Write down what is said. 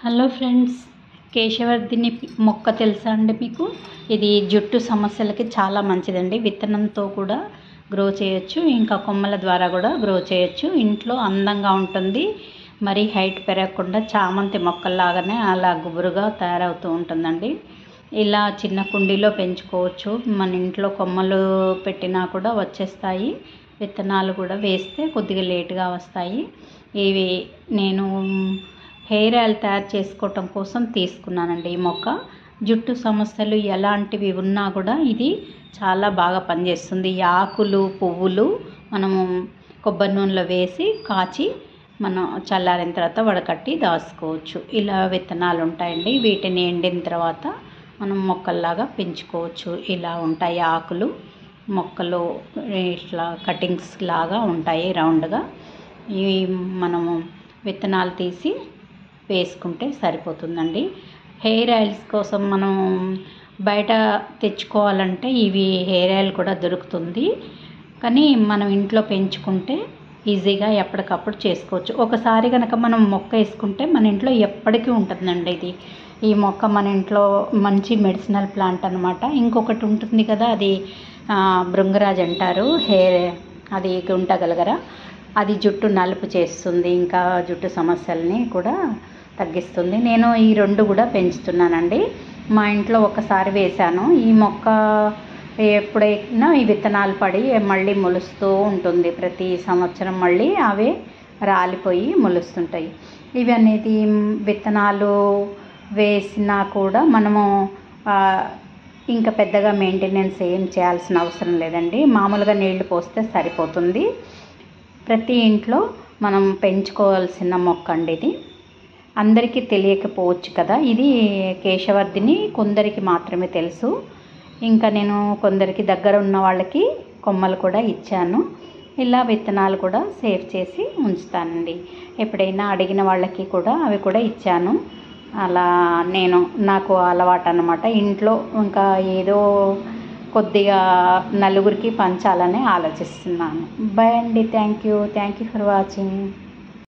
Hello friends, Keshavardhini మొక్క తెలుసా అండి మీకు? ఇది జుట్టు సమస్యలకి చాలా మంచిదండి. విత్తనంతో కూడా గ్రో చేయొచ్చు, ఇంకా కొమ్మల ద్వారా కూడా గ్రో చేయొచ్చు. ఇంట్లో అందంగా ఉంటుంది. మరి హైట్ పెరగకుండా చామంతి మొక్కల్లాగానే అలా గుబురుగా తయారవుతూ ఉంటుందండి. ఇలా చిన్న కుండీలో పెంచుకోవచ్చు. మన ఇంట్లో కొమ్మలు పెట్టినా కూడా వచ్చేస్తాయి. విత్తనాలు కూడా వేస్తే కొద్దిగా లేటుగా వస్తాయి. ఇవి నేను హెయిర్ ఆయిల్ తయారు చేసుకోవటం కోసం తీసుకున్నానండి. ఈ మొక్క జుట్టు సమస్యలు ఎలాంటివి ఉన్నా కూడా ఇది చాలా బాగా పనిచేస్తుంది. ఈ ఆకులు, పువ్వులు మనము కొబ్బరి నూనెలో వేసి కాచి మనం చల్లారిన తర్వాత వడకట్టి దాచుకోవచ్చు. ఇలా విత్తనాలు ఉంటాయండి. వీటిని ఎండిన తర్వాత మనం మొక్కల్లాగా పెంచుకోవచ్చు. ఇలా ఉంటాయి ఆకులు, మొక్కలు ఇట్లా కటింగ్స్ లాగా ఉంటాయి రౌండ్గా. ఇవి మనము విత్తనాలు తీసి వేసుకుంటే సరిపోతుందండి. హెయిర్ ఆయిల్స్ కోసం మనం బయట తెచ్చుకోవాలంటే ఇవి హెయిర్ ఆయిల్ కూడా దొరుకుతుంది, కానీ మనం ఇంట్లో పెంచుకుంటే ఈజీగా ఎప్పటికప్పుడు చేసుకోవచ్చు. ఒకసారి కనుక మనం మొక్క వేసుకుంటే మన ఇంట్లో ఎప్పటికీ ఉంటుందండి. ఈ మొక్క మన ఇంట్లో మంచి మెడిసినల్ ప్లాంట్ అనమాట. ఇంకొకటి ఉంటుంది కదా, అది భృంగరాజ్ అంటారు. అది గుంటగలగర, అది జుట్టు నలుపు చేస్తుంది, ఇంకా జుట్టు సమస్యల్ని కూడా తగ్గిస్తుంది. నేను ఈ రెండు కూడా పెంచుతున్నానండి. మా ఇంట్లో ఒకసారి వేశాను. ఈ మొక్క ఎప్పుడైనా ఈ విత్తనాలు పడి మళ్ళీ మొలుస్తూ ఉంటుంది. ప్రతి సంవత్సరం మళ్ళీ అవే రాలిపోయి మొలుస్తుంటాయి. ఇవి అనేది విత్తనాలు వేసినా కూడా మనము ఇంకా పెద్దగా మెయింటెనెన్స్ ఏం చేయాల్సిన అవసరం లేదండి. మామూలుగా నీళ్లు పోస్తే సరిపోతుంది. ప్రతి ఇంట్లో మనం పెంచుకోవాల్సిన మొక్క అండి ఇది. అందరికీ తెలియకపోవచ్చు కదా, ఇది కేశవర్ధిని కొందరికి మాత్రమే తెలుసు. ఇంకా నేను కొందరికి దగ్గర ఉన్న వాళ్ళకి కొమ్మలు కూడా ఇచ్చాను. ఇలా విత్తనాలు కూడా సేవ్ చేసి ఉంచుతానండి. ఎప్పుడైనా అడిగిన వాళ్ళకి కూడా అవి కూడా ఇచ్చాను. అలా నాకు అలవాటు అన్నమాట. ఇంట్లో ఇంకా ఏదో కొద్దిగా నలుగురికి పంచాలని ఆలోచిస్తున్నాను. బాయ్ అండి. Thank you for watching.